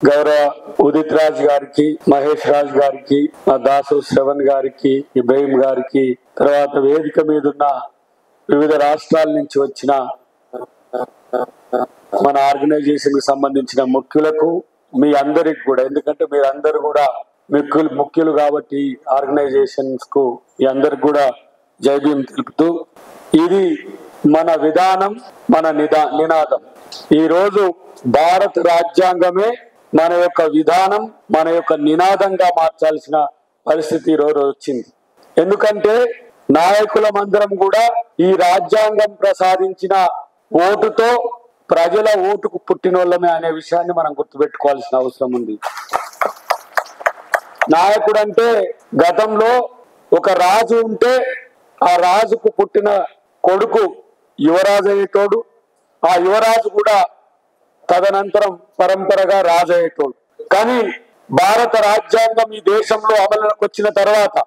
గౌరవ ఉదిత్ రాజ్ గారికి, మహేష్ రాజ్ గారికి, దాసు శ్రవణ్ గారికి, ఇబ్రహీం గారికి, తర్వాత వేదిక మీద ఉన్న వివిధ రాష్ట్రాల నుంచి వచ్చిన మన ఆర్గనైజేషన్ కి సంబంధించిన ముఖ్యులకు, మీ అందరికి కూడా, ఎందుకంటే మీరందరూ కూడా ముఖ్యులు కాబట్టి ఆర్గనైజేషన్స్ కు మీ అందరికి కూడా జై భీమ్ తెలుపుతూ, ఇది మన విధానం, మన నినాదం. ఈ రోజు భారత రాజ్యాంగమే మన యొక్క విధానం, మన యొక్క నినాదంగా మార్చాల్సిన పరిస్థితి ఈ రోజు వచ్చింది. ఎందుకంటే నాయకులమందరం కూడా ఈ రాజ్యాంగం ప్రసాదించిన ఓటుతో, ప్రజల ఓటుకు పుట్టినోళ్ళమే అనే విషయాన్ని మనం గుర్తుపెట్టుకోవాల్సిన అవసరం ఉంది. నాయకుడు అంటే గతంలో ఒక రాజు ఉంటే ఆ రాజుకు పుట్టిన కొడుకు యువరాజు అయ్యేటోడు, ఆ యువరాజు కూడా తదనంతరం పరంపరగా రాజు అయ్యేటోడు. కానీ భారత రాజ్యాంగం ఈ దేశంలో అమలులోకి వచ్చిన తర్వాత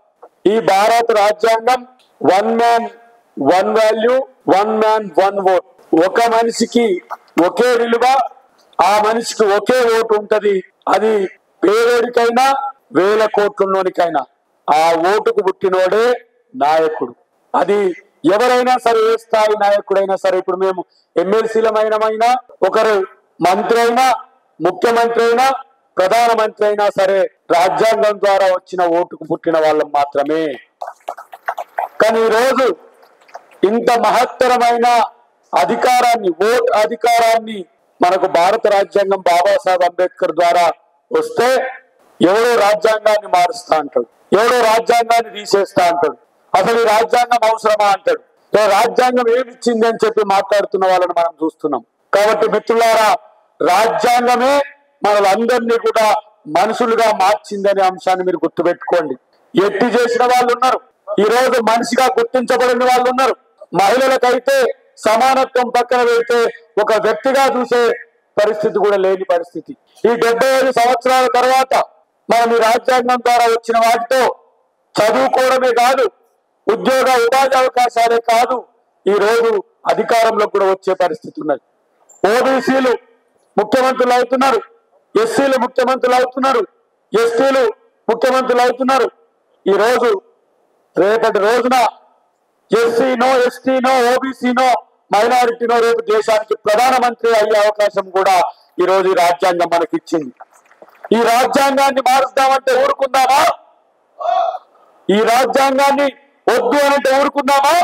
ఈ భారత రాజ్యాంగం 1 man 1 value, 1 man 1 vote. ఒక మనిషికి ఒకే విలువ, ఆ మనిషికి ఒకే ఓటు ఉంటది. అది పేదోడికైనా వేల కోట్లలోనికైనా ఆ ఓటుకు పుట్టినోడే నాయకుడు. అది ఎవరైనా సరే, ఏ స్థాయి నాయకుడైనా సరే. ఇప్పుడు మేము ఎమ్మెల్సీలమైనా, ఒకరు మంత్రి అయినా, ముఖ్యమంత్రి అయినా, ప్రధానమంత్రి అయినా సరే రాజ్యాంగం ద్వారా వచ్చిన ఓటుకు పుట్టిన వాళ్ళం మాత్రమే. కానీ ఈరోజు ఇంత మహత్తరమైన అధికారాన్ని, ఓట్ అధికారాన్ని మనకు భారత రాజ్యాంగం బాబాసాహెబ్ అంబేద్కర్ ద్వారా వస్తే ఎవడో రాజ్యాంగాన్ని మారుస్తా అంటాడు, ఎవడో రాజ్యాంగాన్ని తీసేస్తా అంటాడు. అసలు ఈ రాజ్యాంగం అవసరమా అంటాడు. రాజ్యాంగం ఏమిచ్చింది అని చెప్పి మాట్లాడుతున్న వాళ్ళని మనం చూస్తున్నాం. కాబట్టి మిత్రులారా, రాజ్యాంగమే మనలందరినీ కూడా మనుషులుగా మార్చిందనే అంశాన్ని మీరు గుర్తుపెట్టుకోండి. ఎట్టి చేసిన వాళ్ళు ఉన్నారు, ఈ రోజు మనిషిగా గుర్తించబడిన వాళ్ళు ఉన్నారు. మహిళలకైతే సమానత్వం పక్కన పెడితే ఒక వ్యక్తిగా చూసే పరిస్థితి కూడా లేని పరిస్థితి. ఈ 75 సంవత్సరాల తర్వాత మనం ఈ రాజ్యాంగం ద్వారా వచ్చిన వాటితో చదువుకోవడమే కాదు, ఉద్యోగ ఉపాధి అవకాశాలే కాదు, ఈ రోజు అధికారంలో కూడా వచ్చే పరిస్థితి ఉన్నది. ఓబీసీలు ముఖ్యమంత్రులు అవుతున్నారు, ఎస్సీలు ముఖ్యమంత్రులు అవుతున్నారు, ఎస్టీలు ముఖ్యమంత్రులు అవుతున్నారు. ఈ రోజు రేపటి రోజున ఎస్సీనో, ఎస్టీనో, ఓబీసీనో, మైనారిటీనో రేపు దేశానికి ప్రధానమంత్రి అయ్యే అవకాశం కూడా ఈ రోజు ఈ రాజ్యాంగం మనకి ఇచ్చింది. ఈ రాజ్యాంగాన్ని మారుస్తామంటే ఊరుకుందామా? ఈ రాజ్యాంగాన్ని వద్దు అనంటే ఊరుకుందామా?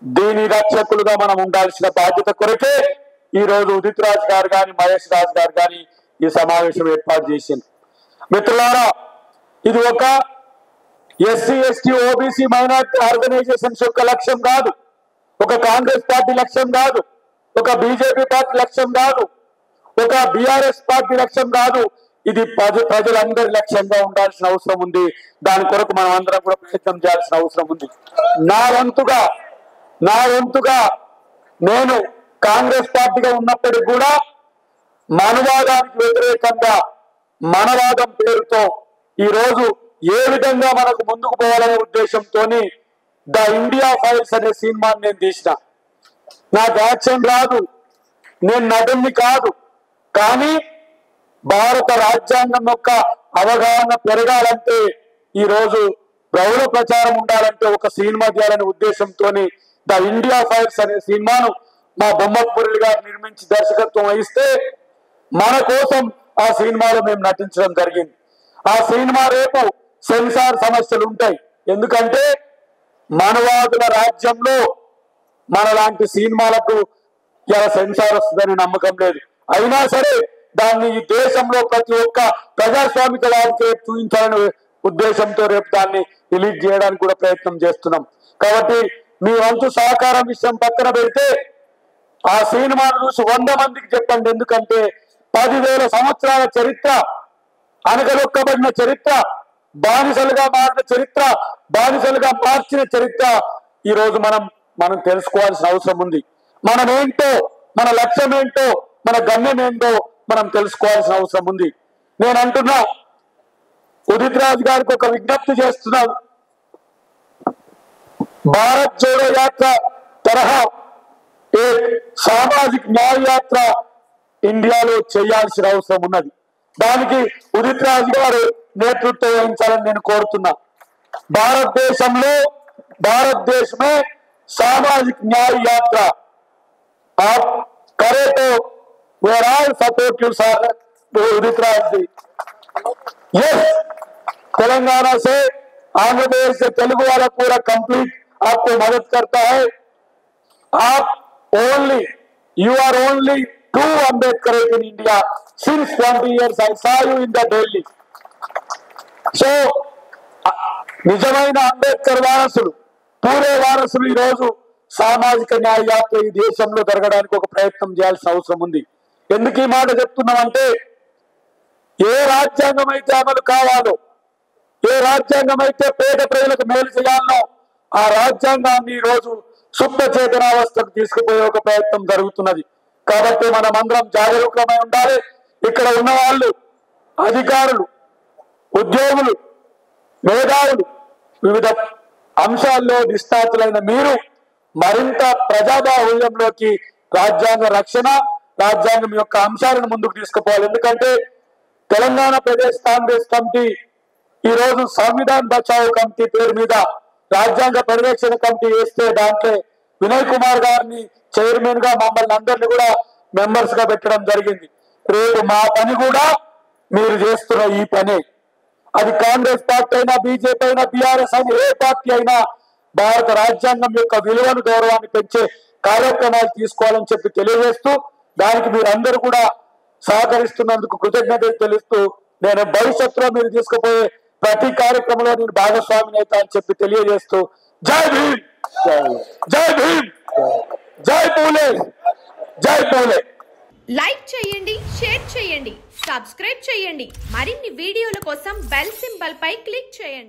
దీని రక్షకులుగా మనం ఉండాల్సిన బాధ్యత కొరకే ఈ రోజు ఉదిత్ రాజ్ గారు కానీ, మహేష్ రాజ్ గారు కానీ ఈ సమావేశం ఏర్పాటు చేసింది. మిత్రులారా, ఇది ఒక SC, ST, OBC, minority organisations యొక్క లక్ష్యం కాదు, ఒక కాంగ్రెస్ పార్టీ లక్ష్యం కాదు, ఒక బీజేపీ పార్టీ లక్ష్యం కాదు, ఒక బీఆర్ఎస్ పార్టీ లక్ష్యం కాదు. ఇది ప్రజలందరి లక్ష్యంగా ఉండాల్సిన అవసరం ఉంది. దాని కొరకు మనం అందరం కూడా ప్రయత్నం చేయాల్సిన అవసరం ఉంది. నా వంతుగా నేను కాంగ్రెస్ పార్టీగా ఉన్నప్పటికీ కూడా మనవాదానికి వ్యతిరేకంగా మనవాదం పేరుతో ఈ రోజు ఏ విధంగా మనకు ముందుకు పోవాలనే ఉద్దేశంతో ద ఇండియా ఫైల్స్ అనే సినిమాని నేను తీసిన. నాకు యాక్షన్ రాదు, నేను నటుని కాదు, కానీ భారత రాజ్యాంగం యొక్క అవగాహన పెరగాలంటే, ఈ రోజు బహుళ ప్రచారం ఉండాలంటే ఒక సినిమా చేయాలనే ఉద్దేశంతో ద ఇండియా ఫైల్స్ అనే సినిమాను మా బొమ్మపురి గారు నిర్మించి దర్శకత్వం వహిస్తే మన కోసం ఆ సినిమాలో మేము నటించడం జరిగింది. ఆ సినిమా రేపు సెన్సార్ సమస్యలు ఉంటాయి. ఎందుకంటే మనవాదుల రాజ్యంలో మనలాంటి సినిమాలకు ఇలా సెన్సార్ వస్తుందని నమ్మకం లేదు. అయినా సరే దాన్ని ఈ దేశంలో ప్రతి ఒక్క ప్రజాస్వామిక వారికి చూపించాలనే ఉద్దేశంతో రేపు దాన్ని రిలీజ్ చేయడానికి కూడా ప్రయత్నం చేస్తున్నాం. కాబట్టి మీ వంతు సహకారం విషయం పక్కన పెడితే ఆ సినిమాను చూసి 100 మందికి చెప్పండి. ఎందుకంటే 10,000 సంవత్సరాల చరిత్ర, అనగలొక్కబడిన చరిత్ర, బానిసలుగా మారిన చరిత్ర, బానిసలుగా మార్చిన చరిత్ర ఈ రోజు మనం తెలుసుకోవాల్సిన అవసరం ఉంది. మనం ఏంటో, మన లక్ష్యం ఏంటో, మన గమ్యం ఏంటో మనం తెలుసుకోవాల్సిన అవసరం ఉంది. నేను అంటున్నా, ఉదిత్ రాజ్ గారికి ఒక విజ్ఞప్తి చేస్తున్నాను. భారత్ జోడో యాత్ర తరహా సామాజిక న్యాయ యాత్ర ఇండియాలో చేయాల్సిన అవసరం ఉన్నది. దానికి ఉదిత్ రాజ్ గారు నేతృత్వం వహించాలని నేను కోరుతున్నా. భారతదేశమే सामाजिक न्याय यात्रा आप करे तो we are all supportive Udit Raj ji. Yes, Telangana से आंध्र प्रदेश से तेलुगु वाला पूरा कंप्लीट आपको मदद करता है. आप only you are only true Ambedkar in India. Since 20 years I saw you in the Delhi. So నిజమైన అంబేద్కర్ వారసులు, పూరే వారసులు ఈ రోజు సామాజిక న్యాయ యాత్ర ఈ దేశంలో జరగడానికి ఒక ప్రయత్నం చేయాల్సిన అవసరం ఉంది. ఎందుకు ఈ మాట చెప్తున్నామంటే, ఏ రాజ్యాంగం అయితే అమలు కావాలో, ఏ రాజ్యాంగం అయితే పేద ప్రజలకు మేలు చేయాలనో ఆ రాజ్యాంగాన్ని ఈ రోజు శుద్ధ చేతనావస్థకు తీసుకుపోయే ఒక ప్రయత్నం జరుగుతున్నది. కాబట్టి మనం అందరం జాగరూకమై ఉండాలి. ఇక్కడ ఉన్న వాళ్ళు, అధికారులు, ఉద్యోగులు, మేధావులు, వివిధ అంశాల్లో నిష్ణాతులైన మీరు మరింత ప్రజాబాహుళ్యంలోకి రాజ్యాంగ రక్షణ, రాజ్యాంగం యొక్క అంశాలను ముందుకు తీసుకుపోవాలి. ఎందుకంటే తెలంగాణ ప్రదేశ్ కాంగ్రెస్ కమిటీ ఈ రోజు సంవిధాన్ బచావో కమిటీ పేరు మీద రాజ్యాంగ పరిరక్షణ కమిటీ వేస్తే దాంట్లో వినయ్ కుమార్ గారిని చైర్మన్ గా, మమ్మల్ని అందరినీ కూడా మెంబర్స్ గా పెట్టడం జరిగింది. రేపు మా పని కూడా మీరు చేస్తున్న ఈ పనే. అది కాంగ్రెస్ పార్టీ అయినా, బీజేపీ అయినా, బీఆర్ఎస్ అయినా, ఏ పార్టీ అయినా భారత రాజ్యాంగం యొక్క విలువను, గౌరవాన్ని పెంచే కార్యక్రమాలు తీసుకోవాలని చెప్పి తెలియజేస్తూ, దానికి మీరందరూ కూడా సహకరిస్తున్నందుకు కృతజ్ఞతలు తెలుస్తూ, నేను భవిష్యత్తులో మీరు తీసుకుపోయే ప్రతి కార్యక్రమంలో నేను భాగస్వామిని అవుతా అని చెప్పి తెలియజేస్తూ, జై భీమ్, జై భీమ్, జై పూలే, జై పూలే. లైక్ చేయండి, షేర్ చేయండి, సబ్స్క్రైబ్ చేయండి. మరిన్ని వీడియోల కోసం బెల్ సింబల్ పై క్లిక్ చేయండి.